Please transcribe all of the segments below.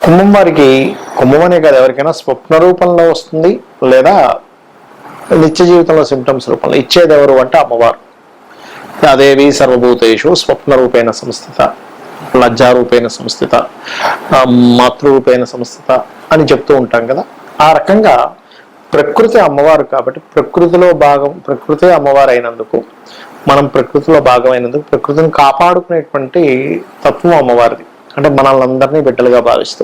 కుంభం వారికి, కుంభం అనే కాదు ఎవరికైనా స్వప్న రూపంలో వస్తుంది, లేదా నిత్య జీవితంలో సిమ్టమ్స్ రూపంలో ఇచ్చేది ఎవరు అంటే అమ్మవారు. యాదేవి సర్వభూతేషు స్వప్న రూపేణ సంస్థిత, లజ్జారూపేణ సంస్థిత, మాతృరూపేణ సంస్థిత అని చెప్తూ ఉంటాం కదా. ఆ రకంగా ప్రకృతి అమ్మవారు కాబట్టి ప్రకృతిలో భాగం, ప్రకృతి అమ్మవారు అయినందుకు, మనం ప్రకృతిలో భాగమైనందుకు ప్రకృతిని కాపాడుకునేటువంటి తత్వం అమ్మవారిది. అంటే మనల్ని అందరినీ బిడ్డలుగా భావిస్తూ,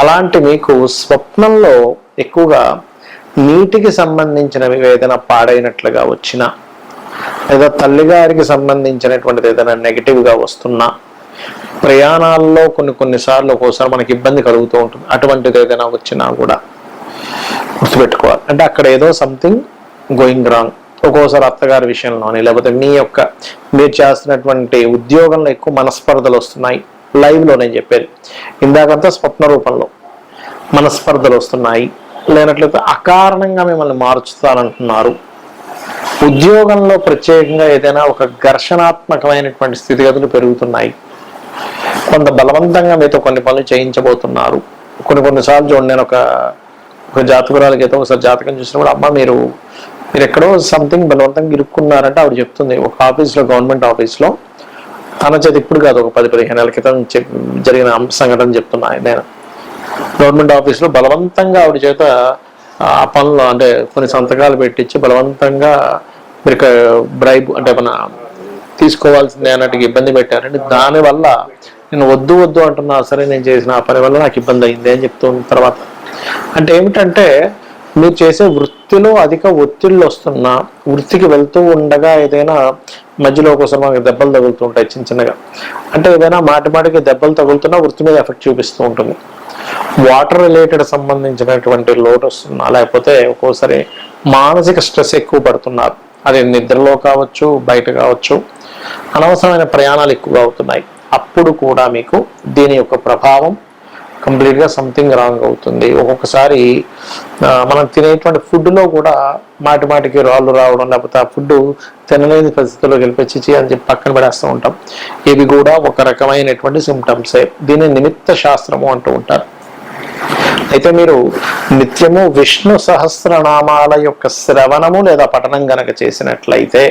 అలాంటి మీకు స్వప్నంలో ఎక్కువగా నీటికి సంబంధించినవి ఏదైనా పాడైనట్లుగా వచ్చినా, లేదా తల్లిగారికి సంబంధించినటువంటిది ఏదైనా నెగిటివ్గా వస్తున్నా, ప్రయాణాల్లో కొన్నిసార్లు ఒక్కోసారి మనకి ఇబ్బంది కలుగుతూ ఉంటుంది. అటువంటిది ఏదైనా వచ్చినా కూడా గుర్తుపెట్టుకోవాలి. అంటే అక్కడ ఏదో సంథింగ్ గోయింగ్ రాంగ్. ఒక్కోసారి అత్తగారి విషయంలోని, లేకపోతే మీరు చేస్తున్నటువంటి ఉద్యోగంలో ఎక్కువ మనస్పర్ధలు వస్తున్నాయి. లైవ్లో నేను చెప్పేది ఇందాకంతా స్వప్న రూపంలో మనస్పర్ధలు వస్తున్నాయి, లేనట్లయితే అకారణంగా మిమ్మల్ని మార్చుతానంటున్నారు. ఉద్యోగంలో ప్రత్యేకంగా ఏదైనా ఒక ఘర్షణాత్మకమైనటువంటి స్థితిగతులు పెరుగుతున్నాయి. కొంత బలవంతంగా మీతో కొన్ని పనులు చేయించబోతున్నారు. కొన్నిసార్లు చూడండి, నేను ఒక జాతకురాలకి అయితే ఒకసారి జాతకం చూసినప్పుడు, అమ్మ మీరు ఎక్కడో సంథింగ్ బలవంతంగా ఇరుక్కున్నారంటే ఆవిడ చెప్తుంది. ఒక ఆఫీస్లో, గవర్నమెంట్ ఆఫీస్లో, తన చేతి ఇప్పుడు కాదు, ఒక 10-15 ఏళ్ల క్రితం జరిగిన సంఘటన చెప్తున్నా. నేను గవర్నమెంట్ ఆఫీస్లో బలవంతంగా ఆవిడ చేత ఆ పనులు, అంటే కొన్ని సంతకాలు పెట్టించి బలవంతంగా మీరు బ్రైబ్ అంటే మన తీసుకోవాల్సిందే అన్నట్టుగా ఇబ్బంది పెట్టారండి. దానివల్ల నేను వద్దు అంటున్నా, సరే నేను చేసిన ఆ పని వల్ల నాకు ఇబ్బంది అయింది అని చెప్తున్న తర్వాత, అంటే ఏమిటంటే మీరు చేసే వృత్తిలో అధిక ఒత్తిళ్ళు వస్తున్నా, వృత్తికి వెళ్తూ ఉండగా ఏదైనా మధ్యలో ఒకసారి మనకి దెబ్బలు తగులుతూ ఉంటాయి చిన్నగా. అంటే ఏదైనా మాటికి దెబ్బలు తగులుతున్నా వృత్తి మీద ఎఫెక్ట్ చూపిస్తూ ఉంటుంది. వాటర్ రిలేటెడ్ సంబంధించినటువంటి లోడ్ వస్తున్నా, లేకపోతే ఒక్కోసారి మానసిక స్ట్రెస్ ఎక్కువ పడుతున్నారు. అది నిద్రలో కావచ్చు, బయట కావచ్చు, అనవసరమైన ప్రయాణాలు ఎక్కువగా అవుతున్నాయి. అప్పుడు కూడా మీకు దీని యొక్క ప్రభావం కంప్లీట్గా సంథింగ్ రాంగ్ అవుతుంది. ఒక్కొక్కసారి మనం తినేటువంటి ఫుడ్లో కూడా మాటికి రాళ్ళు రావడం, లేకపోతే ఆ ఫుడ్ తినలేని పరిస్థితుల్లో గెలిపించి అని చెప్పి పక్కన పడేస్తూ ఉంటాం. ఇవి కూడా ఒక రకమైనటువంటి సిమ్టమ్సే. దీన్ని నిమిత్త శాస్త్రము అంటూ ఉంటారు. అయితే మీరు నిత్యము విష్ణు సహస్రనామాల యొక్క శ్రవణము లేదా పఠనం గనక చేసినట్లయితే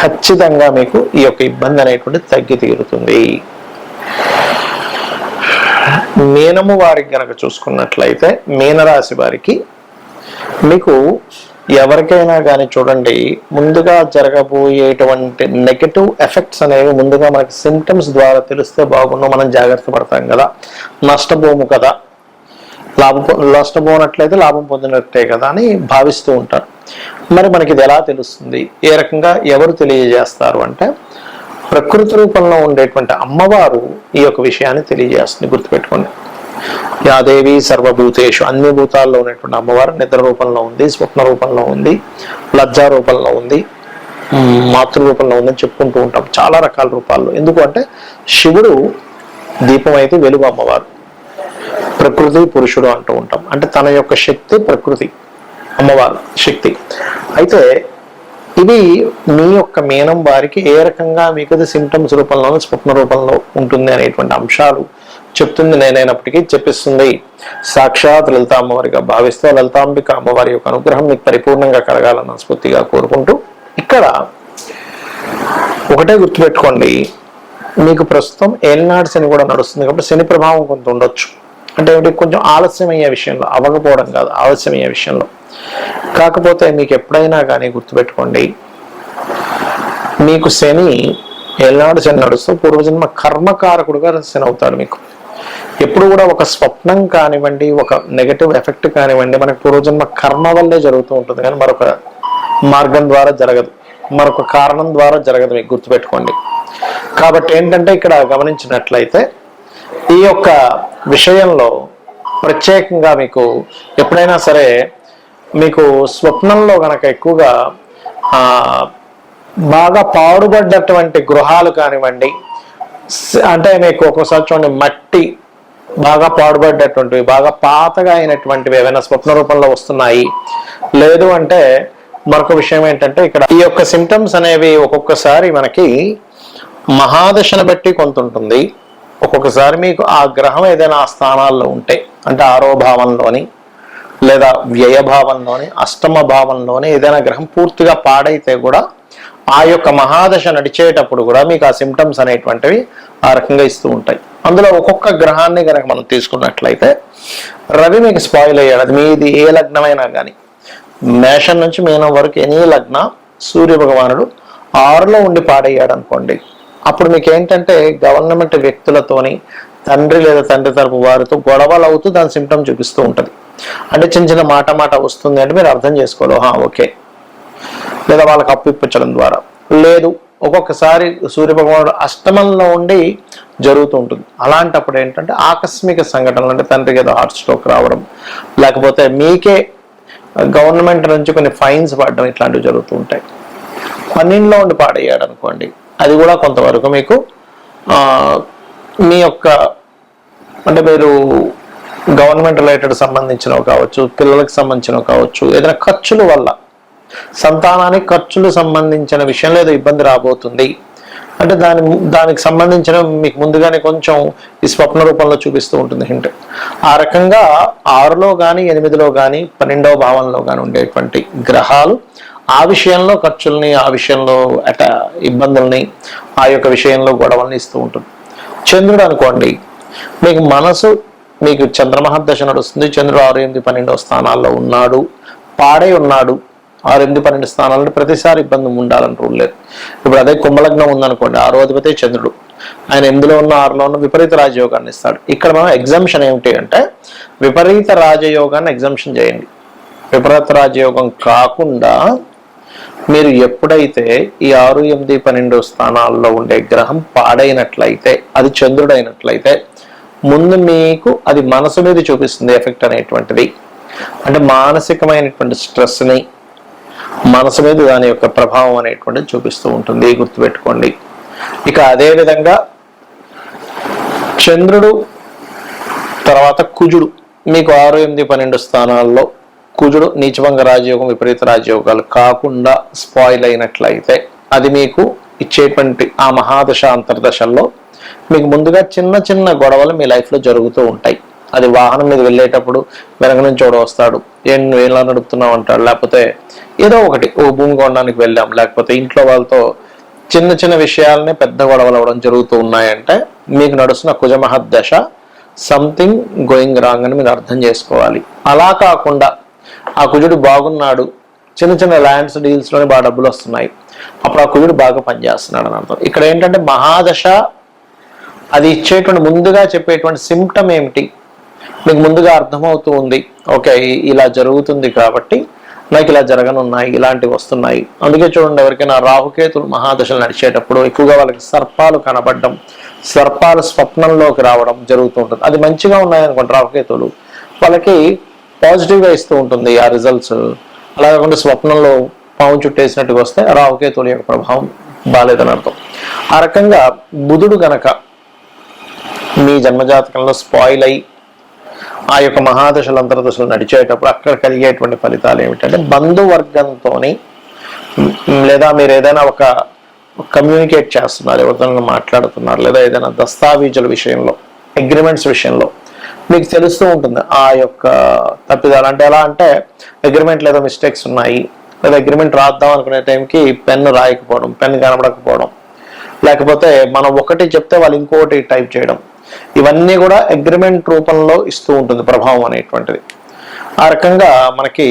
ఖచ్చితంగా మీకు ఈ యొక్క ఇబ్బంది అనేటువంటి తగ్గి తీరుతుంది. మీనము వారికి గనక చూసుకున్నట్లయితే, మీనరాశి వారికి మీకు ఎవరికైనా కానీ చూడండి, ముందుగా జరగబోయేటువంటి నెగటివ్ ఎఫెక్ట్స్ అనేవి ముందుగా మనకి సిమ్టమ్స్ ద్వారా తెలిస్తే బాగుండు, మనం జాగ్రత్త పడతాం కదా. నష్టపోము కదా, నష్టపోనట్లయితే లాభం పొందినట్టే కదా అని భావిస్తూ ఉంటారు. మరి మనకి ఇది ఎలా తెలుస్తుంది, ఏ రకంగా ఎవరు తెలియజేస్తారు అంటే, ప్రకృతి రూపంలో ఉండేటువంటి అమ్మవారు ఈ యొక్క విషయాన్ని తెలియజేస్తుంది. గుర్తుపెట్టుకోండి, యాదేవి సర్వభూతేషు, అన్ని భూతాల్లో ఉన్నటువంటి అమ్మవారు నిద్ర రూపంలో ఉంది, స్వప్న రూపంలో ఉంది, లజ్జా రూపంలో ఉంది, మాతృ రూపంలో ఉందని చెప్పుకుంటూ ఉంటాం. చాలా రకాల రూపాల్లో. ఎందుకు అంటే శివుడు దీపం అయితే వెలుగు అమ్మవారు, ప్రకృతి పురుషుడు అంటూ ఉంటాం. అంటే తన యొక్క శక్తి ప్రకృతి, అమ్మవారు శక్తి. అయితే ఇది మీ యొక్క మీనం వారికి ఏ రకంగా మీకు అది సిమ్టమ్స్ రూపంలో, స్వప్న రూపంలో ఉంటుంది అనేటువంటి అంశాలు చెప్తుంది నేనైనప్పటికీ చెప్పిస్తుంది సాక్షాత్ లలిత అమ్మవారిగా భావిస్తూ, లలితాంబిక అమ్మవారి యొక్క అనుగ్రహం మీకు పరిపూర్ణంగా కలగాలని స్ఫూర్తిగా కోరుకుంటూ, ఇక్కడ ఒకటే గుర్తుపెట్టుకోండి, మీకు ప్రస్తుతం ఏలినాడు శని కూడా నడుస్తుంది కాబట్టి శని ప్రభావం కొంత ఉండొచ్చు. అంటే కొంచెం ఆలస్యమయ్యే విషయంలో, అవ్వకపోవడం కాదు, ఆలస్యమయ్యే విషయంలో. కాకపోతే మీకు ఎప్పుడైనా కానీ గుర్తుపెట్టుకోండి, మీకు శని ఏలినాడు శని నడుస్తూ పూర్వజన్మ కర్మకారకుడుగా శని అవుతాడు. మీకు ఎప్పుడు కూడా ఒక స్వప్నం కానివ్వండి, ఒక నెగటివ్ ఎఫెక్ట్ కానివ్వండి, మనకు పూర్వజన్మ కర్మ వల్లే జరుగుతూ ఉంటుంది, కానీ మరొక మార్గం ద్వారా జరగదు, మరొక కారణం ద్వారా జరగదు. మీకు గుర్తుపెట్టుకోండి. కాబట్టి ఏంటంటే ఇక్కడ గమనించినట్లయితే ఈ యొక్క విషయంలో ప్రత్యేకంగా మీకు ఎప్పుడైనా సరే మీకు స్వప్నంలో గనక ఎక్కువగా బాగా పాడుబడ్డటువంటి గృహాలు కానివ్వండి, అంటే మీకు ఒక్కోసారి చూడండి మట్టి బాగా పాడుబడ్డటువంటివి, బాగా పాతగా అయినటువంటివి ఏవైనా స్వప్న రూపంలో వస్తున్నాయి. లేదు అంటే మరొక విషయం ఏంటంటే, ఇక్కడ ఈ యొక్క సిమ్టమ్స్ అనేవి ఒక్కొక్కసారి మనకి మహాదశను బట్టి కొంత ఉంటుంది, ఒక్కొక్కసారి మీకు ఆ గ్రహం ఏదైనా ఆ స్థానాల్లో ఉంటే, అంటే ఆరో భావంలోని లేదా వ్యయభావంలోని అష్టమ భావంలోని ఏదైనా గ్రహం పూర్తిగా పాడైతే కూడా ఆ యొక్క మహాదశ నడిచేటప్పుడు కూడా మీకు ఆ సిమ్టమ్స్ అనేటువంటివి ఆ రకంగా ఇస్తూ ఉంటాయి. అందులో ఒక్కొక్క గ్రహాన్ని కనుక మనం తీసుకున్నట్లయితే రవి మీకు స్పాయిల్ అయ్యాడు. అది మీది ఏ లగ్నమైనా కానీ, మేషం నుంచి మీనం వరకు ఎనీ లగ్న సూర్య భగవానుడు 6లో ఉండి పాడయ్యాడు అనుకోండి, అప్పుడు మీకు ఏంటంటే గవర్నమెంట్ వ్యక్తులతోని తండ్రి లేదా తండ్రి తరపు వారితో గొడవలు అవుతూ దాని సిమ్టమ్ చూపిస్తూ ఉంటుంది. అంటే చిన్న చిన్న మాట వస్తుంది అంటే మీరు అర్థం చేసుకోవాలి, ఓకే, లేదా వాళ్ళకి అప్పు ఇప్పించడం ద్వారా. లేదు, ఒక్కొక్కసారి సూర్యభగవానుడు అష్టమంలో ఉండి జరుగుతూ ఉంటుంది. అలాంటప్పుడు ఏంటంటే ఆకస్మిక సంఘటనలు, అంటే తండ్రికి ఏదో హార్ట్ స్ట్రోక్ రావడం, లేకపోతే మీకే గవర్నమెంట్ నుంచి కొన్ని ఫైన్స్ పడడం, ఇట్లాంటివి జరుగుతూ ఉంటాయి. 12లో ఉండి పాడయ్యాడు అనుకోండి, అది కూడా కొంతవరకు మీకు మీ యొక్క, అంటే మీరు గవర్నమెంట్ రిలేటెడ్ సంబంధించినవి కావచ్చు, పిల్లలకు సంబంధించినవి కావచ్చు, ఏదైనా ఖర్చుల వల్ల సంతానానికి ఖర్చులు సంబంధించిన విషయంలో ఏదో ఇబ్బంది రాబోతుంది అంటే దానికి సంబంధించిన మీకు ముందుగానే కొంచెం ఈ స్వప్న రూపంలో చూపిస్తూ ఉంటుంది హింట్. ఆ రకంగా 6లో కానీ 8లో కానీ 12వ భావంలో కానీ ఉండేటువంటి గ్రహాలు ఆ విషయంలో ఖర్చుల్ని, ఆ విషయంలో ఇబ్బందుల్ని, ఆ యొక్క విషయంలో గొడవల్ని ఇస్తూ ఉంటుంది. చంద్రుడు అనుకోండి, మీకు మనసు, మీకు చంద్రమహర్దశ నడుస్తుంది, చంద్రుడు 6, 8, 12 స్థానాల్లో ఉన్నాడు, పాడై ఉన్నాడు. 6, 8, 12 స్థానాల్లో ప్రతిసారి ఇబ్బంది ఉండాలని రూల్ లేదు. ఇప్పుడు అదే కుంభలగ్నం ఉందనుకోండి, 6వ అధిపతి చంద్రుడు, ఆయన 8లో ఉన్న 6లో ఉన్న విపరీత రాజయోగాన్ని ఇస్తాడు. ఇక్కడ మనం ఎగ్జంప్షన్ ఏమిటి అంటే విపరీత రాజయోగాన్ని ఎగ్జంప్షన్ చేయండి. విపరీత రాజయోగం కాకుండా మీరు ఎప్పుడైతే ఈ 6, 8, 12 స్థానాల్లో ఉండే గ్రహం పాడైనట్లయితే, అది చంద్రుడు అయినట్లయితే, ముందు మీకు అది మనసు మీద చూపిస్తుంది ఎఫెక్ట్ అనేటువంటిది. అంటే మానసికమైనటువంటి స్ట్రెస్ని, మనసు మీద దాని యొక్క ప్రభావం అనేటువంటిది చూపిస్తూ ఉంటుంది, గుర్తుపెట్టుకోండి. ఇక అదే విధంగా చంద్రుడు తర్వాత కుజుడు మీకు 6, 8, 12 స్థానాల్లో కుజుడు నీచభంగ రాజయోగం, విపరీత రాజయోగాలు కాకుండా స్పాయిల్ అయినట్లయితే, అది మీకు ఇచ్చేటువంటి ఆ మహాదశ అంతర్దశల్లో మీకు ముందుగా చిన్న చిన్న గొడవలు మీ లైఫ్లో జరుగుతూ ఉంటాయి. అది వాహనం మీద వెళ్ళేటప్పుడు వెనక నుంచి ఎవడో వస్తాడు, నువ్వు ఎలా నడుపుతున్నావు అంటాడు, లేకపోతే ఏదో ఒకటి భూమి కొనడానికి వెళ్ళాం, లేకపోతే ఇంట్లో వాళ్ళతో చిన్న చిన్న విషయాలనే పెద్ద గొడవలు అవ్వడం జరుగుతూ ఉన్నాయంటే మీకు నడుస్తున్న కుజమహర్దశ సంథింగ్ గోయింగ్ రాంగ్ అని మీరు అర్థం చేసుకోవాలి. అలా కాకుండా ఆ కుజుడు బాగున్నాడు, చిన్న చిన్న ల్యాండ్స్ డీల్స్లోనే బాగా డబ్బులు వస్తున్నాయి, అప్పుడు ఆ కుజుడు బాగా పనిచేస్తున్నాడు అని అర్థం. ఇక్కడ ఏంటంటే మహాదశ అది ఇచ్చేటువంటి ముందుగా చెప్పేటువంటి సిమ్టమ్ ఏమిటి మీకు ముందుగా అర్థమవుతూ ఉంది. ఓకే, ఇలా జరుగుతుంది కాబట్టి నాకు ఇలా జరగనున్నాయి, ఇలాంటివి వస్తున్నాయి. అందుకే చూడండి, ఎవరికైనా రాహుకేతులు మహాదశలు నడిచేటప్పుడు ఎక్కువగా వాళ్ళకి సర్పాలు కనబడడం, సర్పాలు స్వప్నంలోకి రావడం జరుగుతూ ఉంటుంది. అది మంచిగా ఉన్నాయనుకోండి రాహుకేతులు, వాళ్ళకి పాజిటివ్గా ఇస్తూ ఉంటుంది ఆ రిజల్ట్స్. అలా కాకుండా స్వప్నంలో పాము చుట్టేసినట్టుగా వస్తే రాహుకేతుల యొక్క ప్రభావం బాలేదని అర్థం. ఆ రకంగా బుధుడు గనక మీ జన్మజాతకంలో స్పాయిల్ అయి ఆ యొక్క మహాదశలు అంతర్దశలు నడిచేటప్పుడు అక్కడ కలిగేటువంటి ఫలితాలు ఏమిటంటే బంధువర్గంతో, లేదా మీరు ఏదైనా ఒక కమ్యూనికేట్ చేస్తున్నారు, ఎవరితో మాట్లాడుతున్నారు, లేదా ఏదైనా దస్తావేజుల విషయంలో, అగ్రిమెంట్స్ విషయంలో మీకు తెలుస్తూ ఉంటుంది ఆ యొక్క తప్పిదాలు. అంటే ఎలా అంటే అగ్రిమెంట్ లేదా మిస్టేక్స్ ఉన్నాయి, లేదా అగ్రిమెంట్ రాద్దాం అనుకునే టైంకి పెన్ను రాయకపోవడం, పెన్ను కనబడకపోవడం, లేకపోతే మనం ఒకటి చెప్తే వాళ్ళు ఇంకోటి టైప్ చేయడం, ఇవన్నీ కూడా అగ్రిమెంట్ రూపంలో ఇస్తూ ఉంటుంది ప్రభావం అనేటువంటిది. ఆ రకంగా మనకి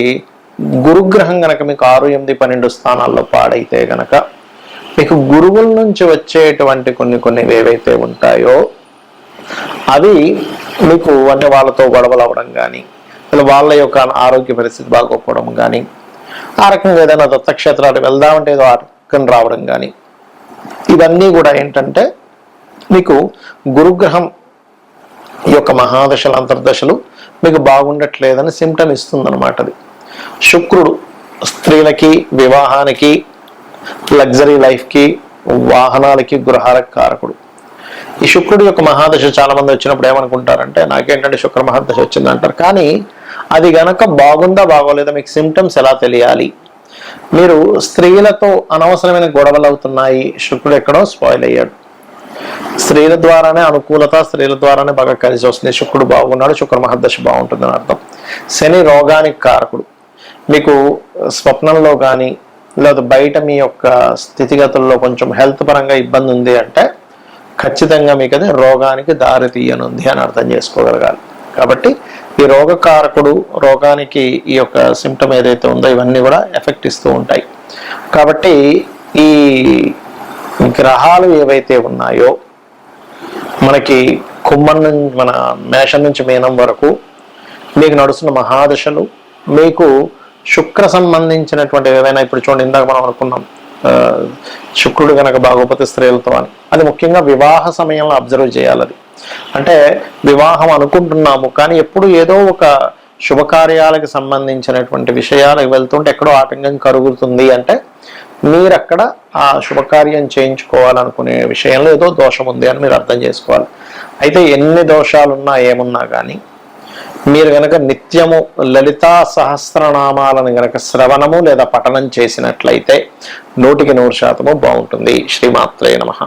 గురుగ్రహం గనక మీకు 6, 8, 12 స్థానాల్లో పాడైతే గనక మీకు గురువుల నుంచి వచ్చేటువంటి కొన్ని ఏవైతే ఉంటాయో అవి మీకు అంటే వాళ్ళతో గొడవలు అవ్వడం కానీ, వాళ్ళ యొక్క ఆరోగ్య పరిస్థితి బాగోకపోవడం కానీ, ఆ రకంగా ఏదైనా దత్తక్షేత్రాలు వెళ్దామంటే ఏదో ఆటంకం రావడం కానీ, ఇవన్నీ కూడా ఏంటంటే మీకు గురుగ్రహం యొక్క మహాదశలు అంతర్దశలు మీకు బాగుండట్లేదని సిమ్టమ్ ఇస్తుందన్నమాట. అది శుక్రుడు స్త్రీలకి, వివాహానికి, లగ్జరీ లైఫ్కి, వాహనాలకి, గృహాలకు కారకుడు. ఈ శుక్రుడు యొక్క మహాదశ చాలా మంది వచ్చినప్పుడు ఏమనుకుంటారంటే నాకేంటంటే శుక్ర మహాదశ వచ్చిందంటారు. కానీ అది గనక బాగుందా బాగోలేదా మీకు సిమ్టమ్స్ ఎలా తెలియాలి? మీరు స్త్రీలతో అనవసరమైన గొడవలు అవుతున్నాయి, శుక్రుడు ఎక్కడో స్పాయిల్ అయ్యాడు. స్త్రీల ద్వారానే అనుకూలత, స్త్రీల ద్వారానే బాగా కలిసి వస్తుంది. శుక్రుడు బాగున్నాడు, శుక్ర మహర్దశ బాగుంటుందని అర్థం. శని రోగానికి కారకుడు. మీకు స్వప్నంలో కానీ లేదా బయట మీ యొక్క స్థితిగతుల్లో కొంచెం హెల్త్ పరంగా ఇబ్బంది ఉంది అంటే ఖచ్చితంగా మీకు అది రోగానికి దారి తీయనుంది అని అర్థం చేసుకోగలగాలి. కాబట్టి ఈ రోగకారకుడు, రోగానికి ఈ యొక్క సిమ్టమ్ ఏదైతే ఉందో ఇవన్నీ కూడా ఎఫెక్ట్ ఇస్తూ ఉంటాయి. కాబట్టి ఈ గ్రహాలు ఏవైతే ఉన్నాయో మనకి కుంభం నుంచి మన మేషం నుంచి మీనం వరకు మీకు నడుస్తున్న మహాదశలు, మీకు శుక్ర సంబంధించినటువంటి ఏవైనా, ఇప్పుడు చూడండి ఇందాక మనం అనుకున్నాం శుక్రుడు కనుక బాగోపోతే స్త్రీలతో అని, అది ముఖ్యంగా వివాహ సమయంలో అబ్జర్వ్ చేయాలి. అది అంటే వివాహం అనుకుంటున్నాము కానీ ఎప్పుడు ఏదో ఒక శుభకార్యాలకు సంబంధించినటువంటి విషయాలకు వెళ్తుంటే ఎక్కడో ఆటంకం కలుగుతుంది అంటే మీరు అక్కడ ఆ శుభకార్యం చేయించుకోవాలనుకునే విషయంలో ఏదో దోషం ఉంది అని మీరు అర్థం చేసుకోవాలి. అయితే ఎన్ని దోషాలున్నా ఏమున్నా కానీ మీరు గనక నిత్యము లలితా సహస్రనామాలను గనక శ్రవణము లేదా పఠనం చేసినట్లయితే 100% బాగుంటుంది. శ్రీమాత్రే నమః.